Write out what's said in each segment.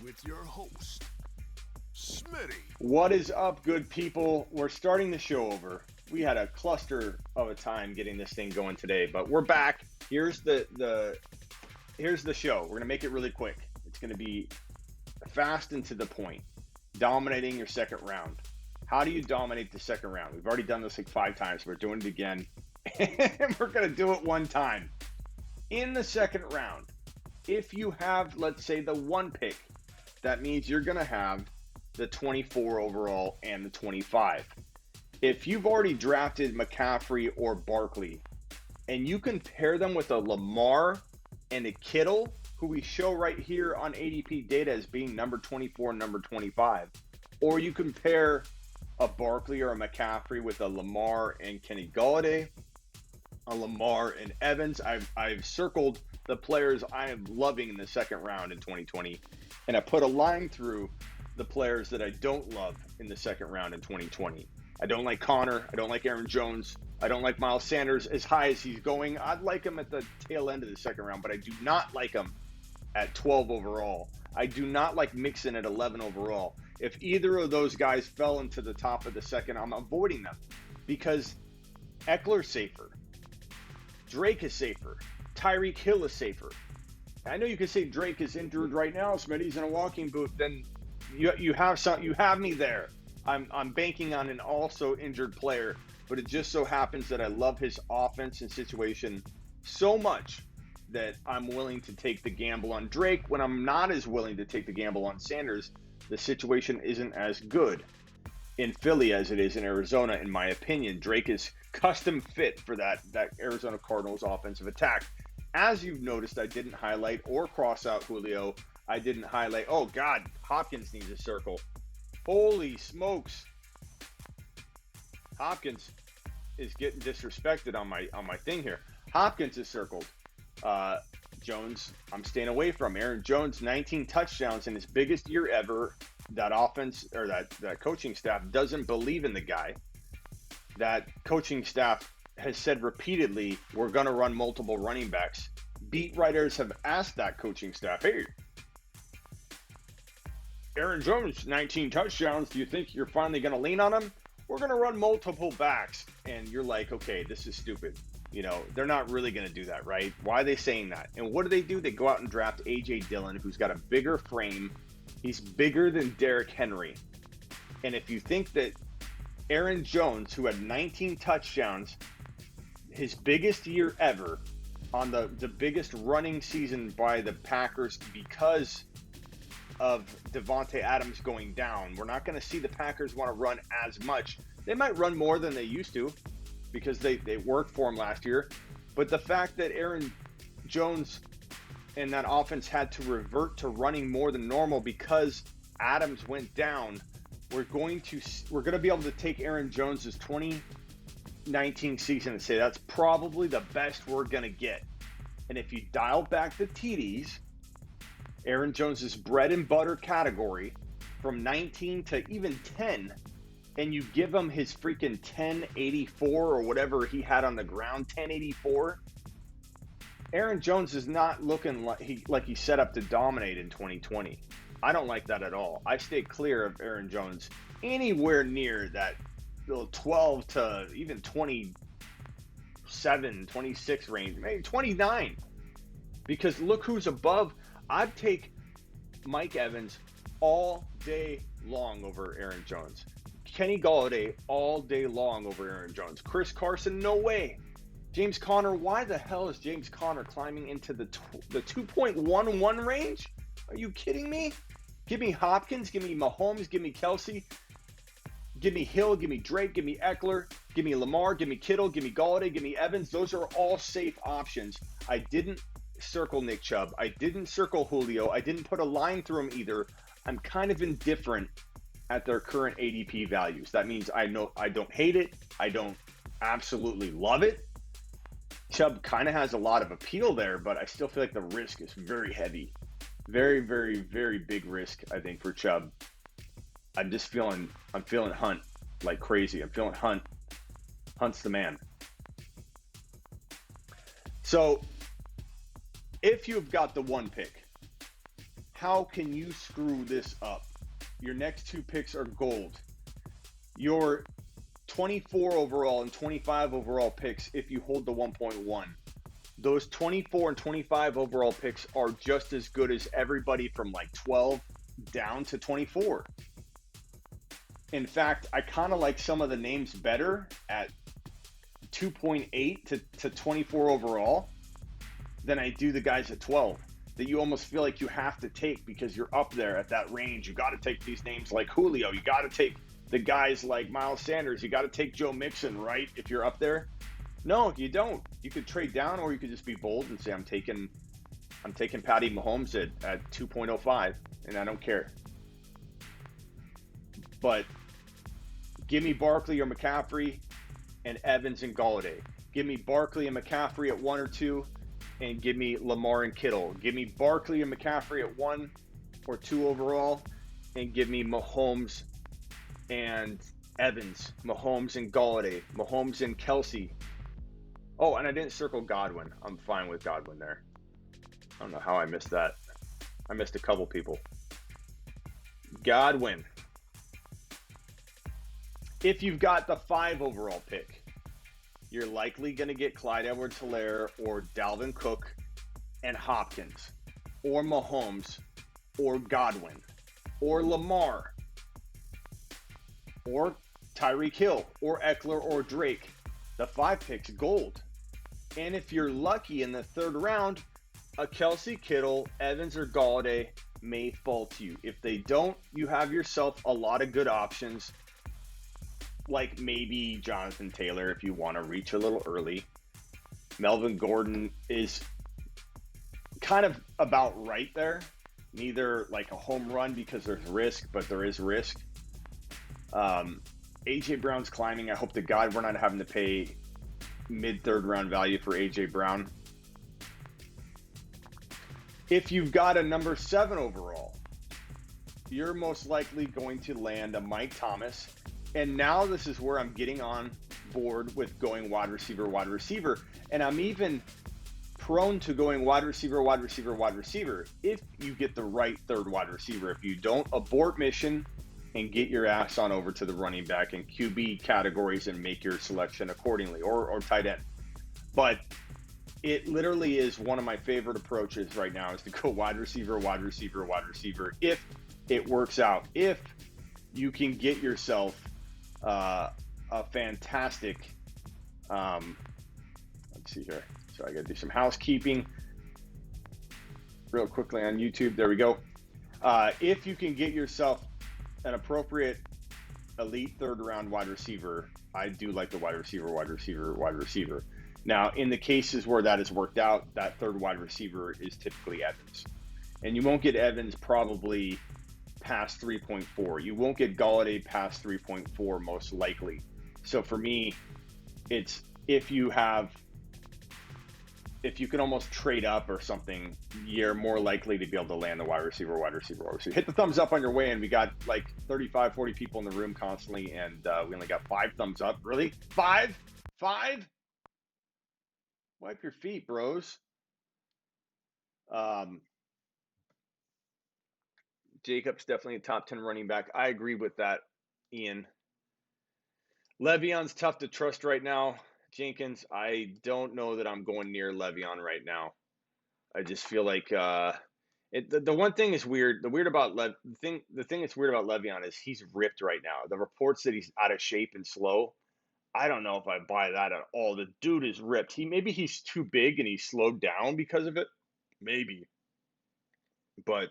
with your host, Smitty. What is up, good people? We're starting the show over. We had a cluster of a time getting this thing going today, but we're back. Here's the show. We're gonna make it really quick. It's gonna be fast and to the point. Dominating your second round. How do you dominate the second round? We've already done this like 5 times. We're doing it again, and we're gonna do it one time. In the second round, if you have, let's say, the 1 pick, that means you're gonna have the 24 overall and the 25. If you've already drafted McCaffrey or Barkley and you can pair them with a Lamar and a Kittle, who we show right here on ADP data as being number 24 and number 25, or you can pair a Barkley or a McCaffrey with a Lamar and Kenny Golladay, a Lamar and Evans. I've circled the players I am loving in the second round in 2020, and I put a line through the players that I don't love in the second round in 2020. I don't like Connor. I don't like Aaron Jones. I don't like Miles Sanders as high as he's going. I'd like him at the tail end of the second round, but I do not like him at 12 overall. I do not like Mixon at 11 overall. If either of those guys fell into the top of the second, I'm avoiding them because Ekeler's safer. Drake is safer. Tyreek Hill is safer. I know you could say Drake is injured right now. Smitty's in a walking boot. Then you have me there. I'm banking on an also injured player, but it just so happens that I love his offense and situation so much that I'm willing to take the gamble on Drake when I'm not as willing to take the gamble on Sanders. The situation isn't as good in Philly as it is in Arizona, in my opinion. Drake is custom fit for that Arizona Cardinals offensive attack. As you've noticed, I didn't highlight or cross out Julio. I didn't highlight, oh God, Hopkins needs a circle. Holy smokes. Hopkins is getting disrespected on my thing here. Hopkins is circled. Jones, I'm staying away from. Aaron Jones, 19 touchdowns in his biggest year ever. That offense or that coaching staff doesn't believe in the guy. That coaching staff has said repeatedly, we're going to run multiple running backs. Beat writers have asked that coaching staff, hey, Aaron Jones, 19 touchdowns. Do you think you're finally going to lean on him? We're going to run multiple backs. And you're like, okay, this is stupid. You know, they're not really going to do that, right? Why are they saying that? And what do? They go out and draft A.J. Dillon, who's got a bigger frame. He's bigger than Derrick Henry. And if you think that Aaron Jones, who had 19 touchdowns, his biggest year ever, on the biggest running season by the Packers because of Davante Adams going down, we're not going to see the Packers want to run as much. They might run more than they used to because they worked for him last year. But the fact that Aaron Jones and that offense had to revert to running more than normal because Adams went down, we're going to be able to take Aaron Jones's 2019 season and say that's probably the best we're going to get. And if you dial back the TDs, Aaron Jones's bread and butter category from 19 to even 10, and you give him his freaking 1084 or whatever he had on the ground, 1084, Aaron Jones is not looking like he's set up to dominate in 2020. I don't like that at all. I stay clear of Aaron Jones anywhere near that little 12 to even 27, 26 range, maybe 29. Because look who's above. I'd take Mike Evans all day long over Aaron Jones. Kenny Golladay all day long over Aaron Jones. Chris Carson, no way. James Conner, why the hell is James Conner climbing into the 2.11 range? Are you kidding me? Give me Hopkins, give me Mahomes, give me Kelce, give me Hill, give me Drake, give me Ekeler, give me Lamar, give me Kittle, give me Golladay, give me Evans. Those are all safe options. I didn't circle Nick Chubb. I didn't circle Julio. I didn't put a line through him either. I'm kind of indifferent at their current ADP values. That means I don't hate it. I don't absolutely love it. Chubb kind of has a lot of appeal there, but I still feel like the risk is very heavy. Very, very, very big risk, I think, for Chubb. I'm feeling Hunt like crazy. I'm feeling Hunt. Hunt's the man. So if you've got the 1 pick, how can you screw this up? Your next two picks are gold. Your 24 overall and 25 overall picks, if you hold the 1.1, those 24 and 25 overall picks are just as good as everybody from like 12 down to 24. In fact, I kind of like some of the names better at 2.8 to 24 overall than I do the guys at 12 that you almost feel like you have to take because you're up there at that range. You got to take these names like Julio. You got to take the guys like Miles Sanders. You got to take Joe Mixon, right? If you're up there. No, you don't. You could trade down, or you could just be bold and say, I'm taking Patty Mahomes at 2.05, and I don't care. But give me Barkley or McCaffrey and Evans and Golladay. Give me Barkley and McCaffrey at 1 or 2, and give me Lamar and Kittle. Give me Barkley and McCaffrey at 1 or 2 overall, and give me Mahomes and Evans, Mahomes and Golladay, Mahomes and Kelce. Oh, and I didn't circle Godwin. I'm fine with Godwin there. I don't know how I missed that. I missed a couple people. Godwin. If you've got the 5 overall pick, you're likely going to get Clyde Edwards-Helaire or Dalvin Cook and Hopkins or Mahomes or Godwin or Lamar or Tyreek Hill or Ekeler or Drake. The 5 picks gold. And if you're lucky in the 3rd round, a Kelce, Kittle, Evans, or Golladay may fall to you. If they don't, you have yourself a lot of good options, like maybe Jonathan Taylor if you want to reach a little early. Melvin Gordon is kind of about right there. Neither like a home run because there's risk, but there is risk. AJ Brown's climbing. I hope to God we're not having to pay mid-3rd round value for AJ Brown. If you've got a number 7 overall, you're most likely going to land a Mike Thomas. And now this is where I'm getting on board with going wide receiver. And I'm even prone to going wide receiver if you get the right 3rd wide receiver. If you don't, abort mission and get your ass on over to the running back and QB categories and make your selection accordingly, or tight end. But it literally is one of my favorite approaches right now is to go wide receiver if it works out. If you can get yourself a fantastic, let's see here. So I got to do some housekeeping real quickly on YouTube. There we go. If you can get yourself an appropriate elite 3rd round wide receiver, I do like the wide receiver. Now, in the cases where that has worked out, that 3rd wide receiver is typically Evans. And you won't get Evans probably past 3.4. You won't get Golladay past 3.4 most likely. So for me, it's if you can almost trade up or something, you're more likely to be able to land the wide receiver. Hit the thumbs up on your way in. We got like 35, 40 people in the room constantly, and we only got 5 thumbs up. Really? 5? 5? Wipe your feet, bros. Jacob's definitely a top 10 running back. I agree with that, Ian. Le'Veon's tough to trust right now. Jenkins, I don't know that I'm going near Le'Veon right now. I just feel like the one thing is weird. The thing that's weird about Le'Veon is he's ripped right now. The reports that he's out of shape and slow, I don't know if I buy that at all. The dude is ripped. Maybe he's too big and he's slowed down because of it. Maybe. But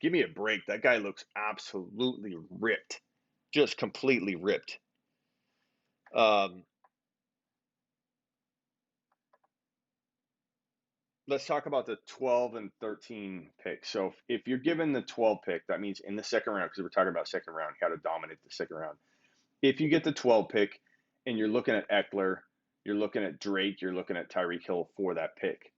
give me a break. That guy looks absolutely ripped. Just completely ripped. Let's talk about the 12 and 13 picks. So if you're given the 12 pick, that means in the 2nd round, because we're talking about 2nd round, how to dominate the 2nd round. If you get the 12 pick and you're looking at Ekeler, you're looking at Drake, you're looking at Tyreek Hill for that pick,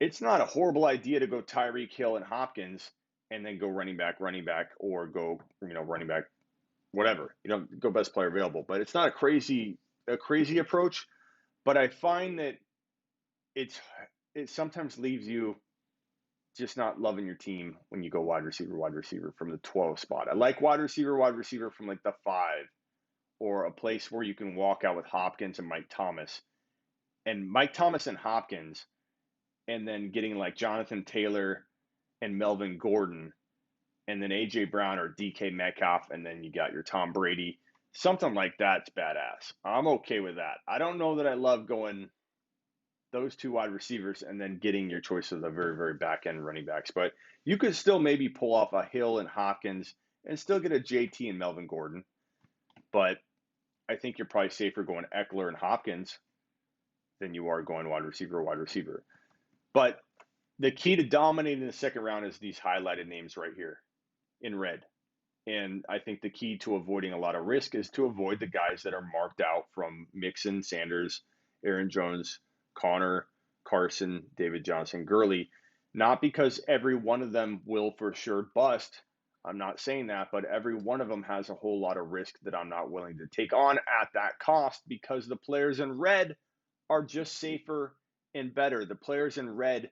it's not a horrible idea to go Tyreek Hill and Hopkins and then go running back, or go, running back, whatever. Go best player available. But it's not a crazy approach. But I find that it sometimes leaves you just not loving your team when you go wide receiver from the 12 spot. I like wide receiver from like the 5 or a place where you can walk out with Hopkins and Mike Thomas. And Mike Thomas and Hopkins, and then getting like Jonathan Taylor and Melvin Gordon, and then A.J. Brown or DK Metcalf, and then you got your Tom Brady. Something like that's badass. I'm okay with that. I don't know that I love going those 2 wide receivers and then getting your choice of the very, very back end running backs. But you could still maybe pull off a Hill and Hopkins and still get a JT and Melvin Gordon. But I think you're probably safer going Ekeler and Hopkins than you are going wide receiver. But the key to dominating the second round is these highlighted names right here in red. And I think the key to avoiding a lot of risk is to avoid the guys that are marked out from Mixon, Sanders, Aaron Jones, Connor, Carson, David Johnson, Gurley. Not because every one of them will for sure bust. I'm not saying that, but every one of them has a whole lot of risk that I'm not willing to take on at that cost because the players in red are just safer and better. The players in red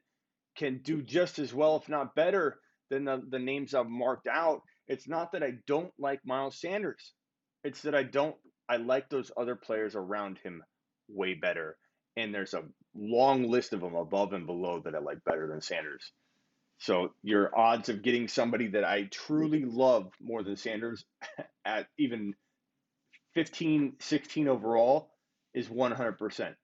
can do just as well, if not better, than the names I've marked out. It's not that I don't like Miles Sanders. It's that I like those other players around him way better. And there's a long list of them above and below that I like better than Sanders. So your odds of getting somebody that I truly love more than Sanders at even 15, 16 overall is 100%.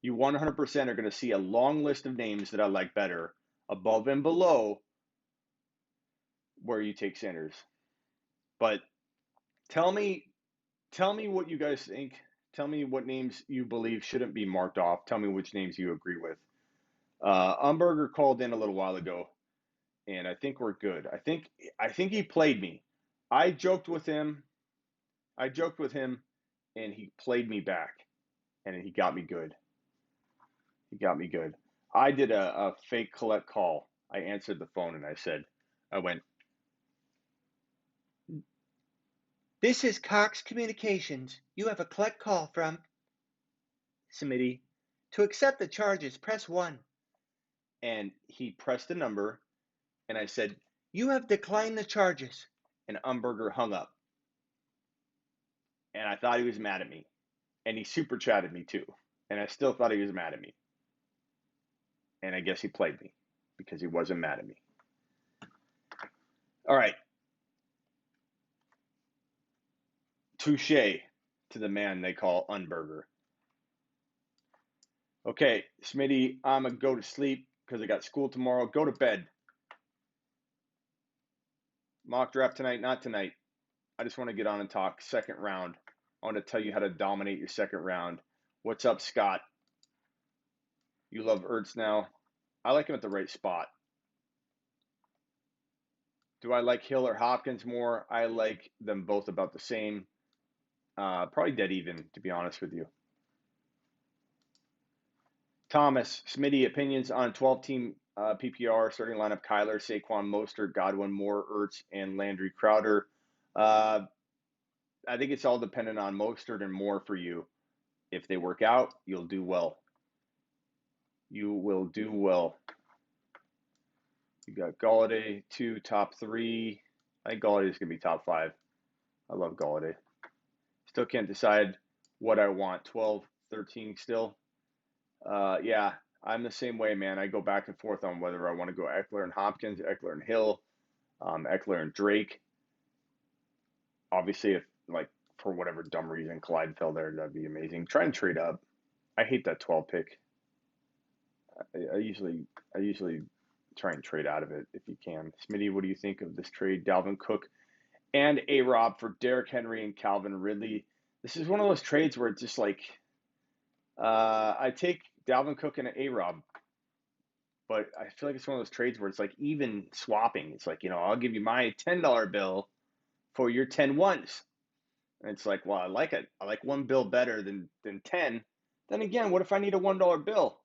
You 100% are going to see a long list of names that I like better above and below where you take Sanders. But tell me what you guys think. Tell me what names you believe shouldn't be marked off. Tell me which names you agree with. Umberger called in a little while ago, and I think we're good. I think he played me. I joked with him, and he played me back, and he got me good. I did a fake collect call. I answered the phone, and I went, "This is Cox Communications. You have a collect call from Smitty. To accept the charges, press 1. And he pressed a number, and I said, "You have declined the charges." And Umberger hung up. And I thought he was mad at me. And he super chatted me too. And I still thought he was mad at me. And I guess he played me because he wasn't mad at me. All right. Touche to the man they call Umberger. Okay, Smitty, I'm going to go to sleep because I got school tomorrow. Go to bed. Mock draft tonight, not tonight. I just want to get on and talk second round. I want to tell you how to dominate your second round. What's up, Scott? You love Ertz now. I like him at the right spot. Do I like Hill or Hopkins more? I like them both about the same. Probably dead even, to be honest with you. Thomas, Smitty, opinions on 12-team PPR, starting lineup, Kyler, Saquon, Mostert, Godwin, Moore, Ertz, and Landry Crowder. I think it's all dependent on Mostert and Moore for you. If they work out, you'll do well. You will do well. You got Golladay, 2, top 3. I think Golladay is going to be top 5. I love Golladay. Still can't decide what I want. 12, 13 still. Yeah, I'm the same way, man. I go back and forth on whether I want to go Ekeler and Hopkins, Ekeler and Hill, Ekeler and Drake. Obviously, if, like, for whatever dumb reason Clyde fell there, that'd be amazing. Try and trade up. I hate that 12 pick. I usually try and trade out of it if you can. Smitty, what do you think of this trade? Dalvin Cook and A-Rob for Derrick Henry and Calvin Ridley. This is one of those trades where it's just like, I take Dalvin Cook and an A-Rob, but I feel like it's one of those trades where it's like even swapping. It's like, I'll give you my $10 bill for your 10 ones. And it's like, well, I like it. I like one bill better than 10. Then again, what if I need a $1 bill?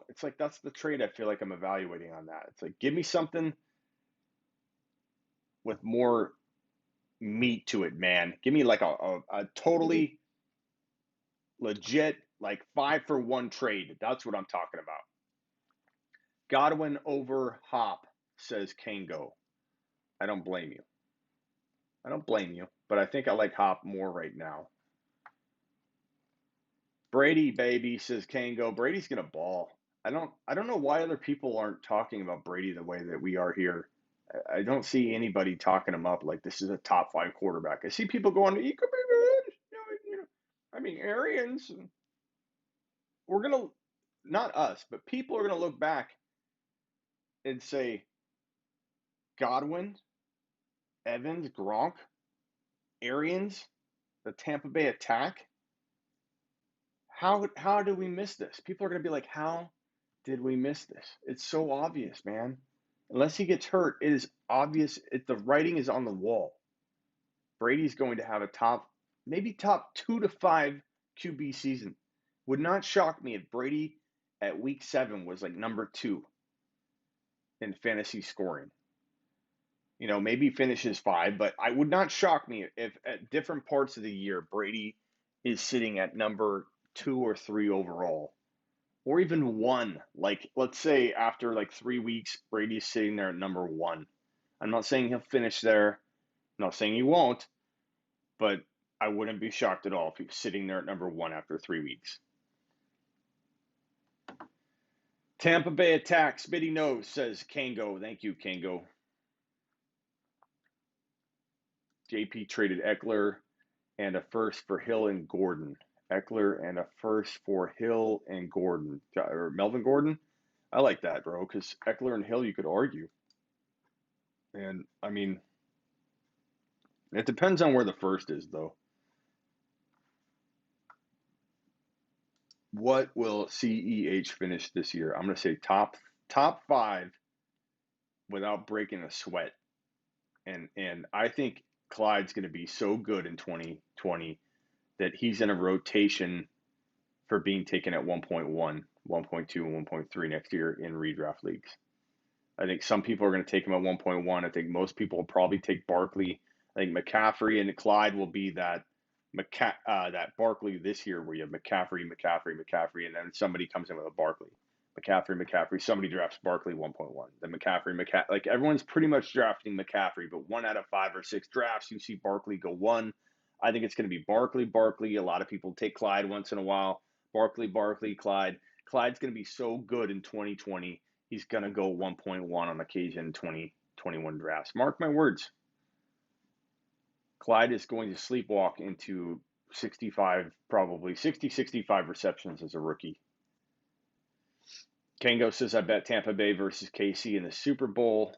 It's like that's the trade I feel like I'm evaluating on that. It's like, give me something with more meat to it, man. Give me like a totally legit, like 5-for-1 trade. That's what I'm talking about. Godwin over Hop, says Kango. I don't blame you. But I think I like Hop more right now. Brady, baby, says Kango. Brady's gonna ball. I don't know why other people aren't talking about Brady the way that we are here. I don't see anybody talking him up like this is a top 5 quarterback. I see people going, he could be good. I mean, Arians. We're gonna, not us, but people are gonna look back and say Godwin, Evans, Gronk, Arians, the Tampa Bay attack. How did we miss this? People are gonna be like, how did we miss this? It's so obvious, man. Unless he gets hurt, it is obvious. The writing is on the wall. Brady's going to have a maybe top 2 to 5 QB season. Would not shock me if Brady at week 7 was like number 2 in fantasy scoring. Maybe finishes 5, but I would not shock me if at different parts of the year Brady is sitting at number 2 or 3 overall, or even 1. Like, let's say after like 3 weeks, Brady's sitting there at number 1. I'm not saying he'll finish there. I'm not saying he won't, but I wouldn't be shocked at all if he was sitting there at number 1 after 3 weeks. Tampa Bay attack, Smitty knows, says Kango. Thank you, Kango. JP traded Ekeler and a first for Hill and Gordon. Ekeler and a first for Hill and Gordon. Or Melvin Gordon? I like that, bro, because Ekeler and Hill, you could argue. And, I mean, it depends on where the first is, though. What will CEH finish this year? I'm going to say top 5 without breaking a sweat. And I think Clyde's going to be so good in 2020 that he's in a rotation for being taken at 1.1, 1.2, and 1.3 next year in redraft leagues. I think some people are going to take him at 1.1. I think most people will probably take Barkley. I think McCaffrey and Clyde will be that Barkley this year where you have McCaffrey, and then somebody comes in with a Barkley. McCaffrey, somebody drafts Barkley 1.1. Then McCaffrey, like everyone's pretty much drafting McCaffrey, but 1 out of 5 or 6 drafts, you see Barkley go 1. I think it's going to be Barkley. A lot of people take Clyde once in a while. Barkley, Clyde. Clyde's going to be so good in 2020. He's going to go 1.1 on occasion in 2021 drafts. Mark my words. Clyde is going to sleepwalk into 65 receptions as a rookie. Kango says, I bet Tampa Bay versus KC in the Super Bowl.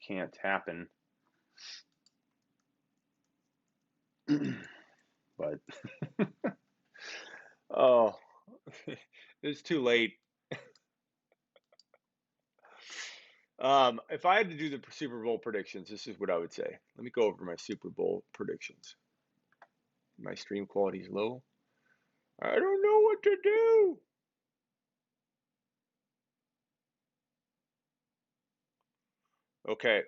Can't happen. But, oh, it's too late. If I had to do the Super Bowl predictions, this is what I would say. Let me go over my Super Bowl predictions. My stream quality is low. I don't know what to do. Okay.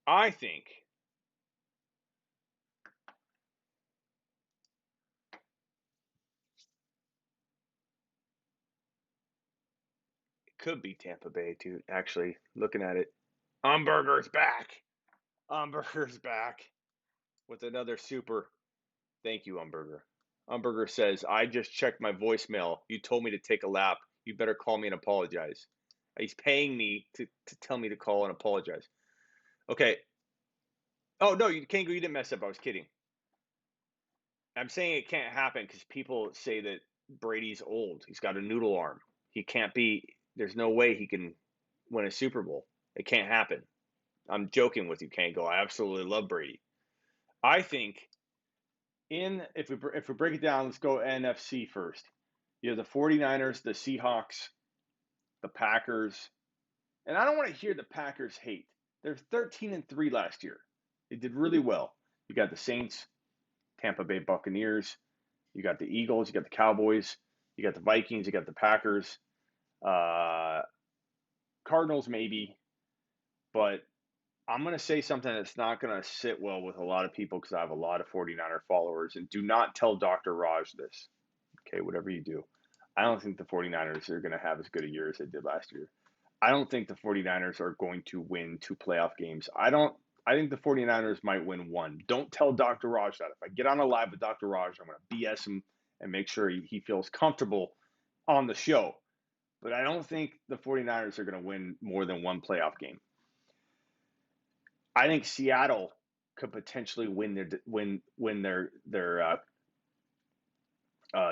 I think it could be Tampa Bay, too. Actually, looking at it. Umberger's back. With another super. Thank you, Umberger. Umberger says, I just checked my voicemail. You told me to take a lap. You better call me and apologize. He's paying me to tell me to call and apologize. Okay. Oh, no, you can't go. You didn't mess up. I was kidding. I'm saying it can't happen because people say that Brady's old. He's got a noodle arm. He can't be. There's no way he can win a Super Bowl. It can't happen. I'm joking with you, Kango. I absolutely love Brady. I think if we break it down, let's go NFC first. You have the 49ers, the Seahawks, the Packers. And I don't want to hear the Packers hate. They're 13-3 last year. They did really well. You got the Saints, Tampa Bay Buccaneers, you got the Eagles, you got the Cowboys, you got the Vikings, you got the Packers, Cardinals maybe, but I'm going to say something that's not going to sit well with a lot of people because I have a lot of 49er followers. And do not tell Dr. Raj this. Okay, whatever you do. I don't think the 49ers are going to have as good a year as they did last year. I don't think the 49ers are going to win 2 playoff games. I think the 49ers might win 1. Don't tell Dr. Raj that. If I get on a live with Dr. Raj, I'm going to BS him and make sure he feels comfortable on the show. But I don't think the 49ers are going to win more than 1 playoff game. I think Seattle could potentially win their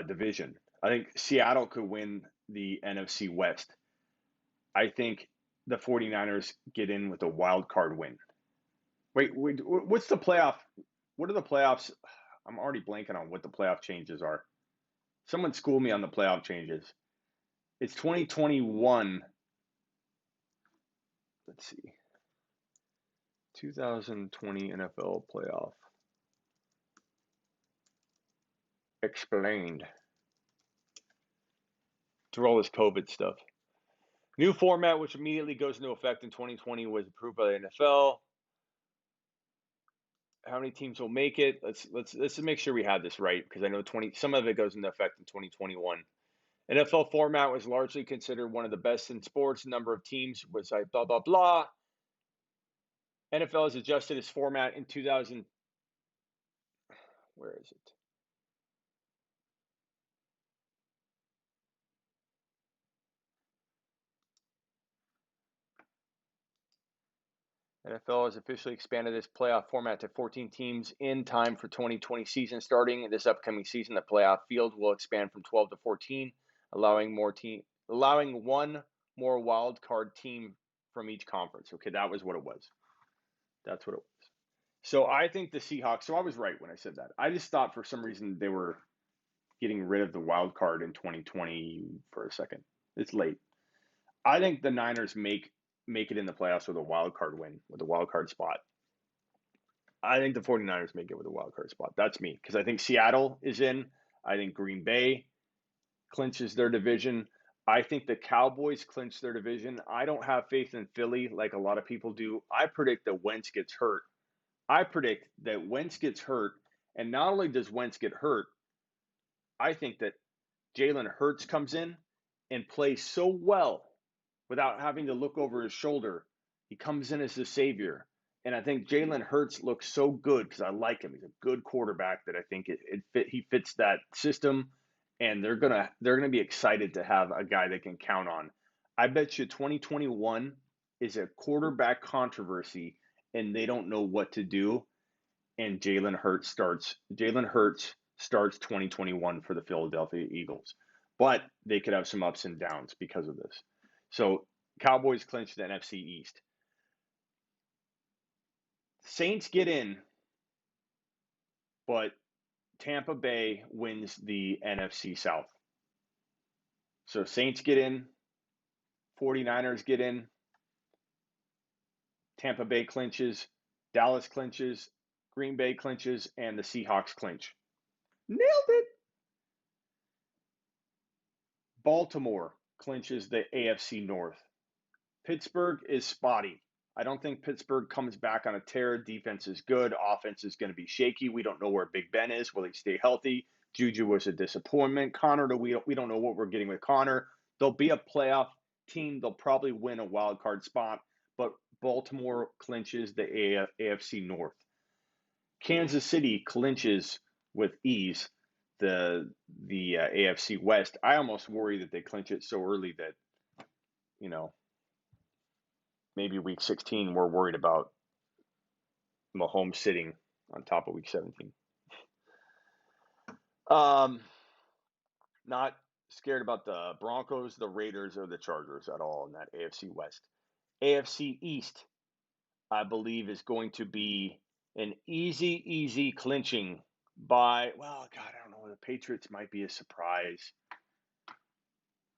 division. I think Seattle could win the NFC West. I think the 49ers get in with a wild card win. Wait, what's the playoff? What are the playoffs? I'm already blanking on what the playoff changes are. Someone school me on the playoff changes. It's 2021. Let's see. 2020 NFL playoff. Explained. Through all this COVID stuff. New format, which immediately goes into effect in 2020, was approved by the NFL. How many teams will make it? Let's make sure we have this right, because I know some of it goes into effect in 2021. NFL format was largely considered one of the best in sports. Number of teams was like blah blah blah. NFL has adjusted its format in 2000. Where is it? NFL has officially expanded its playoff format to 14 teams in time for 2020 season starting. This upcoming season, the playoff field will expand from 12 to 14, allowing one more wild card team from each conference. Okay, that was what it was. That's what it was. So I think the Seahawks, so I was right when I said that. I just thought for some reason they were getting rid of the wild card in 2020 for a second. It's late. I think the Niners make it in the playoffs with a wild card win, with a wild card spot. I think the 49ers make it with a wild card spot. That's me, because I think Seattle is in. I think Green Bay clinches their division. I think the Cowboys clinch their division. I don't have faith in Philly like a lot of people do. I predict that Wentz gets hurt. And not only does Wentz get hurt, I think that Jalen Hurts comes in and plays so well without having to look over his shoulder. He comes in as the savior. And I think Jalen Hurts looks so good because I like him. He's a good quarterback that I think he fits that system. And they're gonna be excited to have a guy they can count on. I bet you 2021 is a quarterback controversy, and they don't know what to do. And Jalen Hurts starts 2021 for the Philadelphia Eagles. But they could have some ups and downs because of this. So Cowboys clinch the NFC East. Saints get in, but Tampa Bay wins the NFC South. So Saints get in, 49ers get in, Tampa Bay clinches, Dallas clinches, Green Bay clinches, and the Seahawks clinch. Nailed it! Baltimore clinches the AFC North. Pittsburgh is spotty. I don't think Pittsburgh comes back on a tear. Defense is good. Offense is going to be shaky. We don't know where Big Ben is. Will he stay healthy? Juju was a disappointment. Connor, we don't know what we're getting with Connor. They'll be a playoff team. They'll probably win a wild card spot, but Baltimore clinches the AFC North. Kansas City clinches with ease the AFC West. I almost worry that they clinch it so early that, maybe week 16 we're worried about Mahomes sitting on top of week 17. Not scared about the Broncos, the Raiders, or the Chargers at all in that AFC West. AFC East, I believe, is going to be an easy clinching by, I don't know. The Patriots might be a surprise.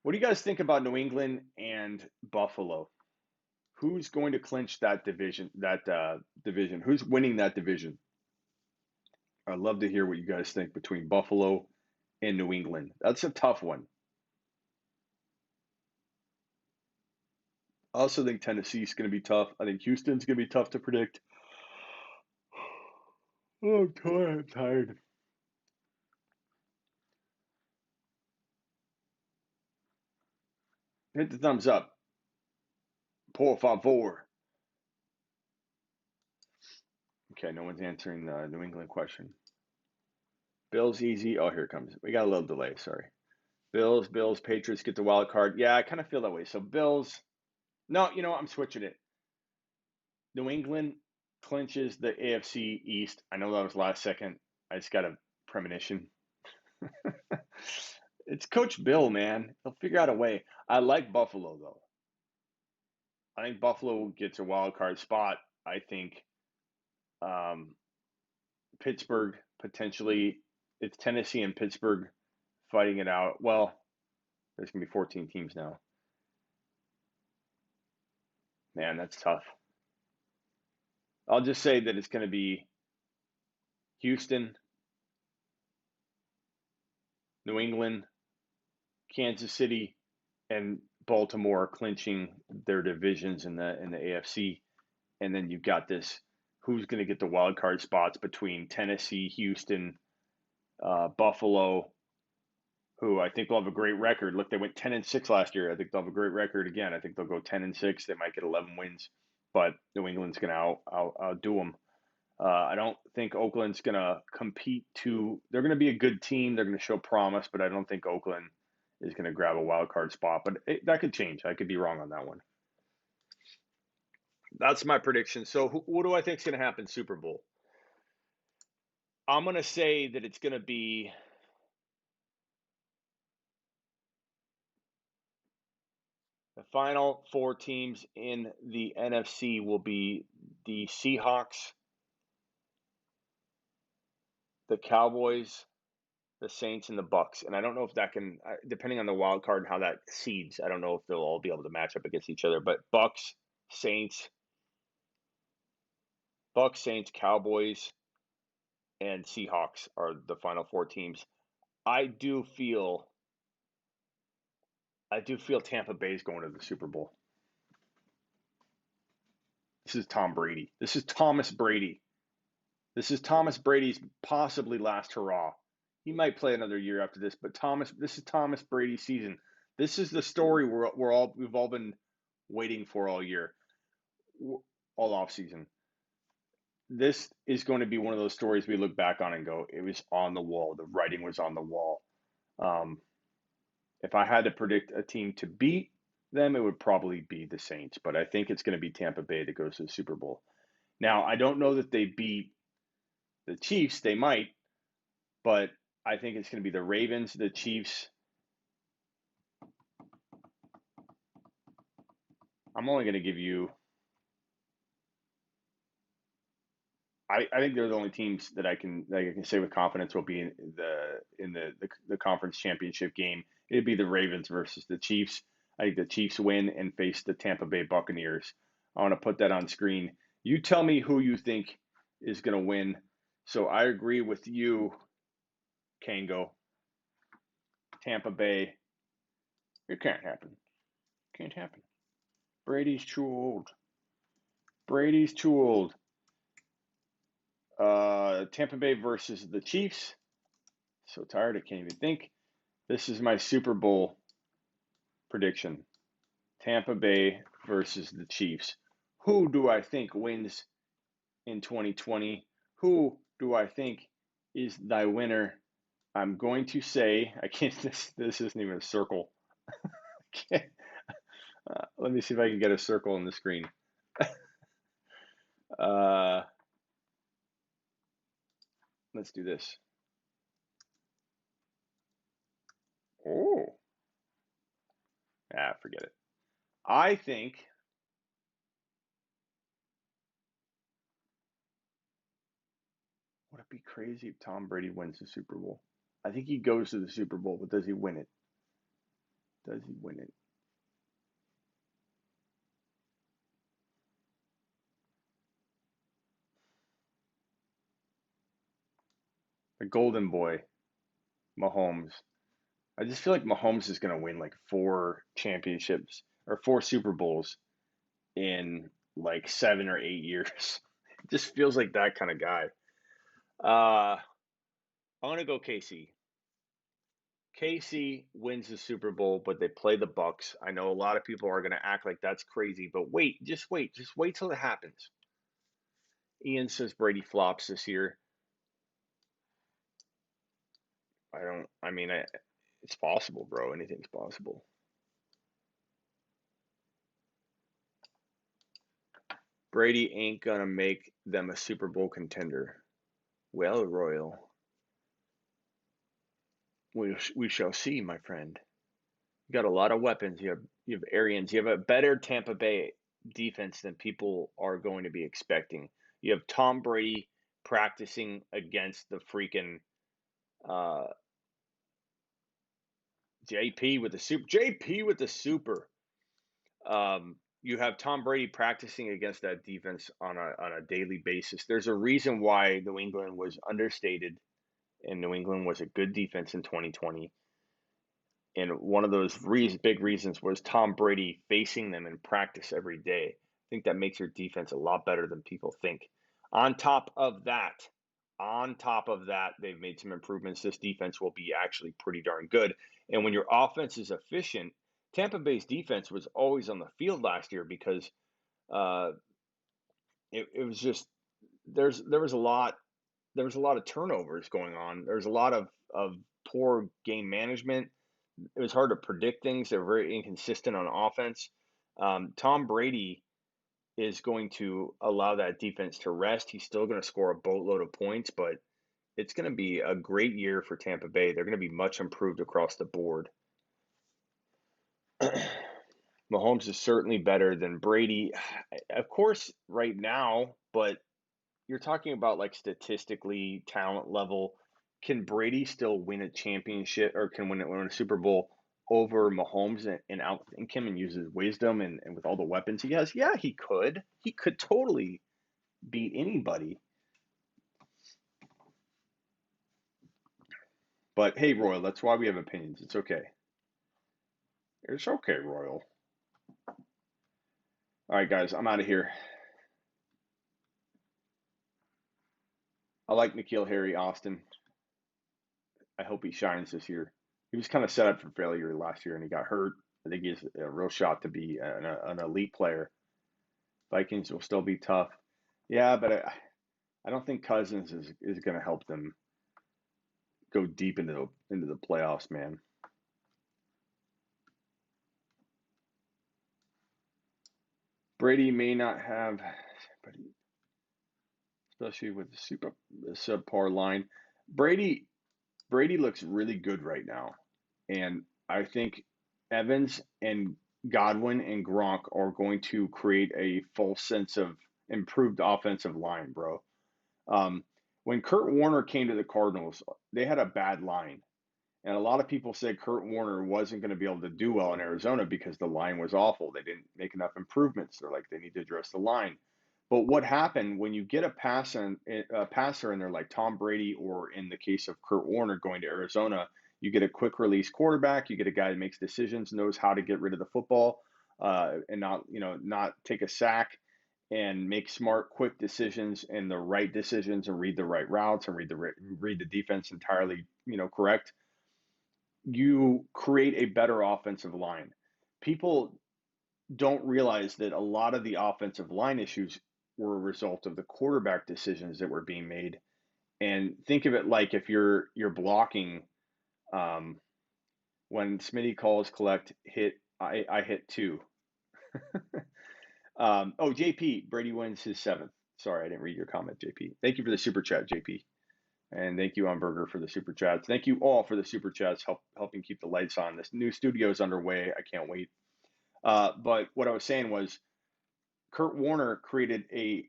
What do you guys think about New England and Buffalo? Who's going to clinch that division? Who's winning that division? I'd love to hear what you guys think between Buffalo and New England. That's a tough one. I also think Tennessee's going to be tough. I think Houston's going to be tough to predict. Oh, I'm tired. Hit the thumbs up. Por favor. Okay, no one's answering the New England question. Bills easy. Oh, here it comes. We got a little delay. Sorry. Bills, Patriots get the wild card. Yeah, I kind of feel that way. So Bills. No, you know what? I'm switching it. New England clinches the AFC East. I know that was last second. I just got a premonition. It's Coach Bill, man. He'll figure out a way. I like Buffalo, though. I think Buffalo gets a wild card spot. I think um, Pittsburgh potentially. It's Tennessee and Pittsburgh fighting it out. Well, there's going to be 14 teams now. Man, that's tough. I'll just say that it's going to be Houston, New England, Kansas City, and Baltimore clinching their divisions in the AFC. And then you've got this who's going to get the wild card spots between Tennessee, Houston, Buffalo, who I think will have a great record. Look, they went 10-6 last year. I think they'll have a great record again. I think they'll go 10-6. They might get 11 wins, but New England's going to outdo them. I don't think Oakland's going to compete they're going to be a good team. They're going to show promise, but I don't think Oakland is going to grab a wild card spot. But that could change. I could be wrong on that one. That's my prediction. So what do I think is going to happen Super Bowl? I'm going to say that it's going to be the final four teams in the NFC will be the Seahawks, the Cowboys, the Saints, and the Bucks. And I don't know if that can, depending on the wild card and how that seeds, I don't know if they'll all be able to match up against each other. But Bucks, Saints, Cowboys, and Seahawks are the final four teams. I do feel Tampa Bay is going to the Super Bowl. This is Tom Brady. This is Thomas Brady. This is Thomas Brady's possibly last hurrah. He might play another year after this, but this is Thomas Brady's season. This is the story we've all been waiting for all year, all off season. This is going to be one of those stories we look back on and go, it was on the wall. The writing was on the wall. If I had to predict a team to beat them, it would probably be the Saints, but I think it's going to be Tampa Bay that goes to the Super Bowl. Now, I don't know that they beat the Chiefs. They might, but I think it's going to be the Ravens, the Chiefs. I'm only going to give you. I think they're the only teams that I can say with confidence will be in the conference championship game. It'd be the Ravens versus the Chiefs. I think the Chiefs win and face the Tampa Bay Buccaneers. I want to put that on screen. You tell me who you think is going to win. So I agree with you, Kango. Tampa Bay. It can't happen. Can't happen. Brady's too old. Brady's too old. Tampa Bay versus the Chiefs. So tired, I can't even think. This is my Super Bowl prediction. Tampa Bay versus the Chiefs. Who do I think wins in 2020? Who do I think is thy winner? I'm going to say, I can't, this isn't even a circle. Let me see if I can get a circle on the screen. Let's do this. Oh. Forget it. I think would it be crazy if Tom Brady wins the Super Bowl? I think he goes to the Super Bowl, but does he win it? Does he win it? The golden boy, Mahomes. I just feel like Mahomes is going to win like 4 championships or 4 Super Bowls in like 7 or 8 years. It just feels like that kind of guy. I'm gonna go KC. KC wins the Super Bowl, but they play the Bucks. I know a lot of people are gonna act like that's crazy, but just wait till it happens. Ian says Brady flops this year. It's possible, bro. Anything's possible. Brady ain't gonna make them a Super Bowl contender. Well, Royal, we shall see, my friend. You got a lot of weapons. You have Arians. You have a better Tampa Bay defense than people are going to be expecting. You have Tom Brady practicing against the freaking JP with the super. JP with the super. You have Tom Brady practicing against that defense on a daily basis. There's a reason why New England was understated, and New England was a good defense in 2020. And one of those big reasons was Tom Brady facing them in practice every day. I think that makes your defense a lot better than people think. On top of that, they've made some improvements. This defense will be actually pretty darn good. And when your offense is efficient, Tampa Bay's defense was always on the field last year because it was just there was a lot of turnovers going on. There's a lot of poor game management. It was hard to predict things. They're very inconsistent on offense. Tom Brady is going to allow that defense to rest. He's still going to score a boatload of points, but it's going to be a great year for Tampa Bay. They're going to be much improved across the board. Mahomes is certainly better than Brady, of course, right now, but you're talking about like statistically, talent level. Can Brady still win a championship or can win a Super Bowl over Mahomes and outthink him and use his wisdom and with all the weapons he has? Yeah, he could. He could totally beat anybody. But hey, Royal, that's why we have opinions. It's okay. It's okay, Royal. All right, guys, I'm out of here. I like N'Keal Harry Austin. I hope he shines this year. He was kind of set up for failure last year, and he got hurt. I think he has a real shot to be an elite player. Vikings will still be tough. Yeah, but I don't think Cousins is going to help them go deep into the playoffs, man. Brady may not have, especially with the subpar line. Brady looks really good right now, and I think Evans and Godwin and Gronk are going to create a false sense of improved offensive line, bro. When Kurt Warner came to the Cardinals, they had a bad line. And a lot of people said Kurt Warner wasn't going to be able to do well in Arizona because the line was awful. They didn't make enough improvements. They're like, they need to address the line. But what happened when you get a passer in there like Tom Brady, or in the case of Kurt Warner going to Arizona, you get a quick release quarterback. You get a guy that makes decisions, knows how to get rid of the football, and not take a sack, and make smart, quick decisions and the right decisions, and read the right routes, and read the defense entirely, correct. You create a better offensive line. People don't realize that a lot of the offensive line issues were a result of the quarterback decisions that were being made. And think of it like if you're blocking, when Smitty calls collect hit, I hit two. JP, Brady wins his 7th. Sorry, I didn't read your comment, JP. Thank you for the super chat, JP. And thank you, Umberger, for the super chats. Thank you all for the super chats, helping keep the lights on. This new studio is underway. I can't wait. But what I was saying was Kurt Warner created a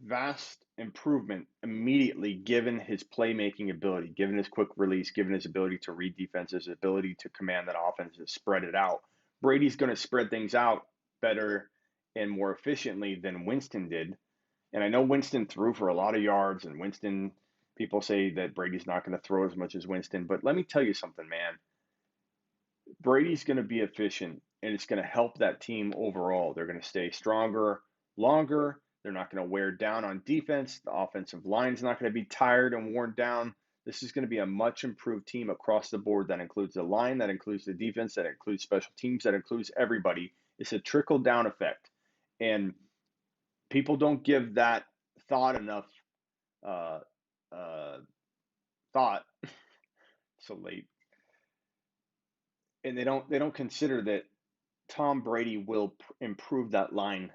vast improvement immediately, given his playmaking ability, given his quick release, given his ability to read defenses, his ability to command that offense, to spread it out. Brady's going to spread things out better and more efficiently than Winston did. And I know Winston threw for a lot of yards, and people say that Brady's not going to throw as much as Winston. But let me tell you something, man. Brady's going to be efficient, and it's going to help that team overall. They're going to stay stronger longer. They're not going to wear down on defense. The offensive line's not going to be tired and worn down. This is going to be a much improved team across the board. That includes the line, that includes the defense, that includes special teams, that includes everybody. It's a trickle-down effect. And people don't give that thought enough thought. So late. And they don't consider that Tom Brady will improve that line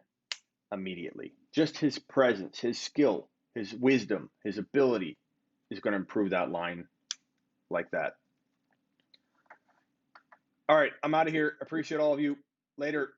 immediately. Just his presence, his skill, his wisdom, his ability is going to improve that line like that. All right, I'm out of here. Appreciate all of you. Later.